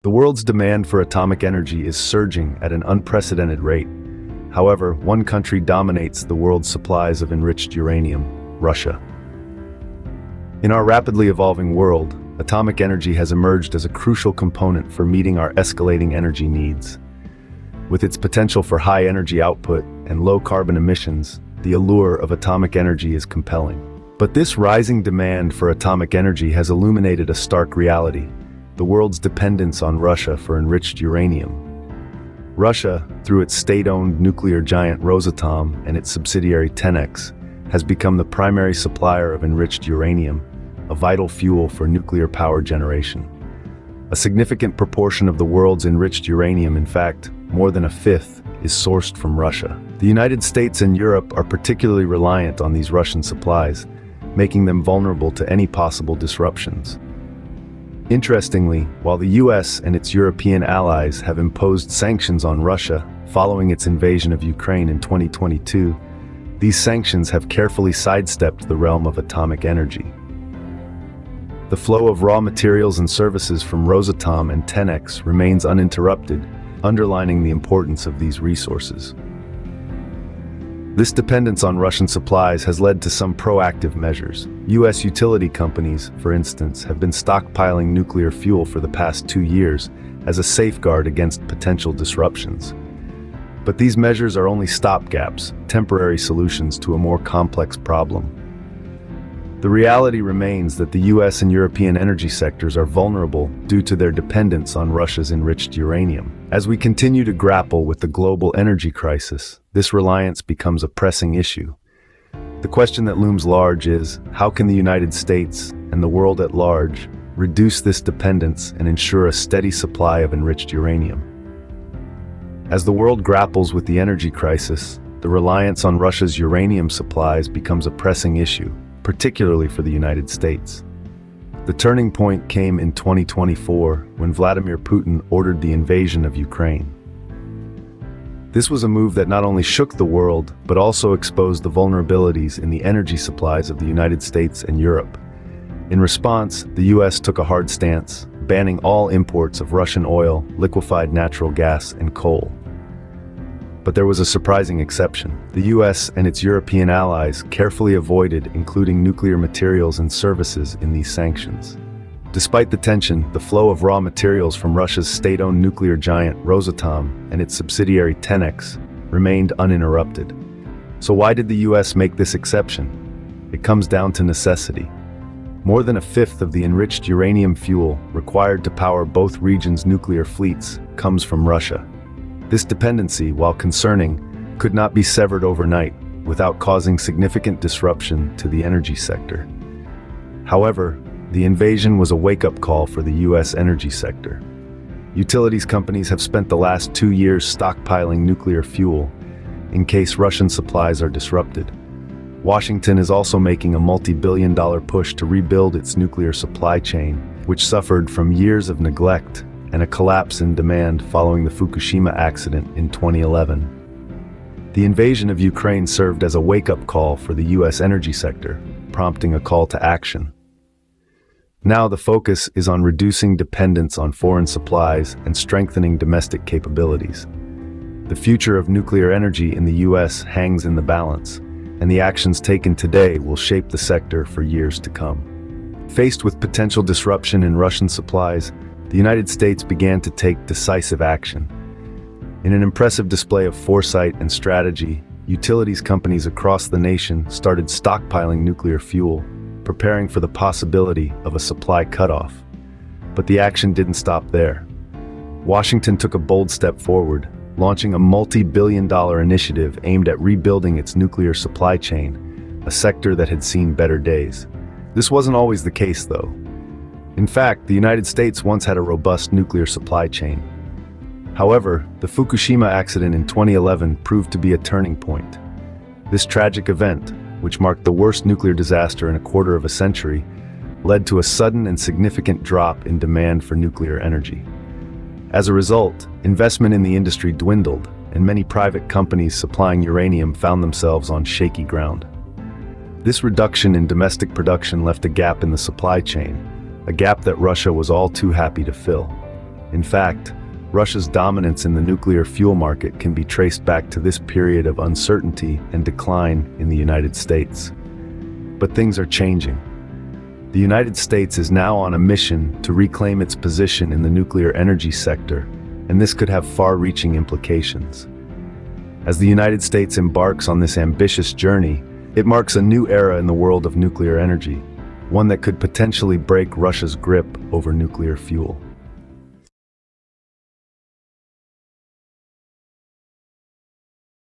The world's demand for atomic energy is surging at an unprecedented rate. However, one country dominates the world's supplies of enriched uranium: Russia. In our rapidly evolving world, atomic energy has emerged as a crucial component for meeting our escalating energy needs. With its potential for high energy output and low carbon emissions, the allure of atomic energy is compelling. But this rising demand for atomic energy has illuminated a stark reality: the world's dependence on Russia for enriched uranium. Russia, through its state-owned nuclear giant Rosatom and its subsidiary Tenex, has become the primary supplier of enriched uranium, a vital fuel for nuclear power generation. A significant proportion of the world's enriched uranium, in fact, more than a fifth, is sourced from Russia. The United States and Europe are particularly reliant on these Russian supplies, making them vulnerable to any possible disruptions. Interestingly, while the US and its European allies have imposed sanctions on Russia following its invasion of Ukraine in 2022, these sanctions have carefully sidestepped the realm of atomic energy. The flow of raw materials and services from Rosatom and Tenex remains uninterrupted, underlining the importance of these resources. This dependence on Russian supplies has led to some proactive measures. US utility companies, for instance, have been stockpiling nuclear fuel for the past 2 years as a safeguard against potential disruptions. But these measures are only stopgaps, temporary solutions to a more complex problem. The reality remains that the US and European energy sectors are vulnerable due to their dependence on Russia's enriched uranium. As we continue to grapple with the global energy crisis, this reliance becomes a pressing issue. The question that looms large is, how can the United States and the world at large reduce this dependence and ensure a steady supply of enriched uranium? As the world grapples with the energy crisis, the reliance on Russia's uranium supplies becomes a pressing issue, particularly for the United States. The turning point came in 2024 when Vladimir Putin ordered the invasion of Ukraine. This was a move that not only shook the world, but also exposed the vulnerabilities in the energy supplies of the United States and Europe. In response, the US took a hard stance, banning all imports of Russian oil, liquefied natural gas, and coal. But there was a surprising exception. The US and its European allies carefully avoided including nuclear materials and services in these sanctions. Despite the tension, the flow of raw materials from Russia's state-owned nuclear giant Rosatom and its subsidiary Tenex remained uninterrupted. So why did the US make this exception? It comes down to necessity. More than a fifth of the enriched uranium fuel required to power both regions' nuclear fleets comes from Russia. This dependency, while concerning, could not be severed overnight without causing significant disruption to the energy sector. However, the invasion was a wake-up call for the US energy sector. Utilities companies have spent the last 2 years stockpiling nuclear fuel in case Russian supplies are disrupted. Washington is also making a multi-billion-dollar push to rebuild its nuclear supply chain, which suffered from years of neglect and a collapse in demand following the Fukushima accident in 2011. The invasion of Ukraine served as a wake-up call for the US energy sector, prompting a call to action. Now the focus is on reducing dependence on foreign supplies and strengthening domestic capabilities. The future of nuclear energy in the US hangs in the balance, and the actions taken today will shape the sector for years to come. Faced with potential disruption in Russian supplies, the United States began to take decisive action. In an impressive display of foresight and strategy, utilities companies across the nation started stockpiling nuclear fuel, preparing for the possibility of a supply cutoff. But the action didn't stop there. Washington took a bold step forward, launching a multi-billion-dollar initiative aimed at rebuilding its nuclear supply chain, a sector that had seen better days. This wasn't always the case, though. In fact, the United States once had a robust nuclear supply chain. However, the Fukushima accident in 2011 proved to be a turning point. This tragic event, which marked the worst nuclear disaster in a quarter of a century, led to a sudden and significant drop in demand for nuclear energy. As a result, investment in the industry dwindled, and many private companies supplying uranium found themselves on shaky ground. This reduction in domestic production left a gap in the supply chain, a gap that Russia was all too happy to fill. In fact, Russia's dominance in the nuclear fuel market can be traced back to this period of uncertainty and decline in the United States. But things are changing. The United States is now on a mission to reclaim its position in the nuclear energy sector, and this could have far-reaching implications. As the United States embarks on this ambitious journey, it marks a new era in the world of nuclear energy, one that could potentially break Russia's grip over nuclear fuel.